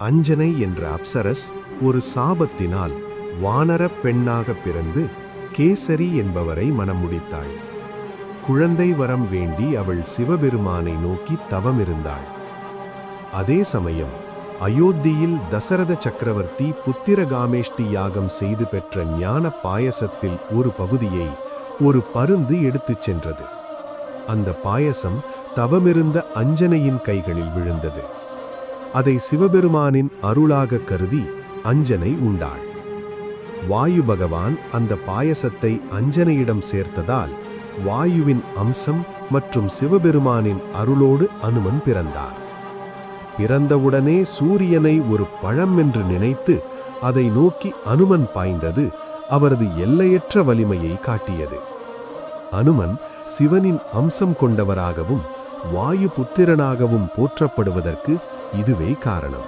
அஞ்சனை என்ற அப்சரஸ் ஒரு சாபத்தினால் வானரப் பெண்ணாக பிறந்து கேசரி என்பவரை மணம் முடித்தாள். குழந்தை வரம் வேண்டி அவள் சிவபெருமானை நோக்கி தவமிருந்தாள். அதே சமயம் அயோத்தியில் தசரத சக்கரவர்த்தி புத்திரகாமேஷ்டி யாகம் செய்து பெற்ற ஞான பாயசத்தில் ஒரு பகுதியை ஒரு பருந்து எடுத்துச் சென்றது. அந்த பாயசம் தவமிருந்த அஞ்சனையின் கைகளில் விழுந்தது. அதை சிவபெருமானின் அருளாக கருதி அஞ்சனை உண்டாள். வாயு பகவான் அந்த பாயசத்தை அஞ்சனையிடம் சேர்த்ததால் வாயுவின் அம்சம் மற்றும் சிவபெருமானின் அருளோடு அனுமன் பிறந்தார். பிறந்தவுடனே சூரியனை ஒரு பழம் என்று நினைத்து அதை நோக்கி அனுமன் பாய்ந்தது அவரது எல்லையற்ற வலிமையை காட்டியது. அனுமன் சிவனின் அம்சம் கொண்டவராகவும் வாயு புத்திரனாகவும் போற்றப்படுவதற்கு இதுவே காரணம்.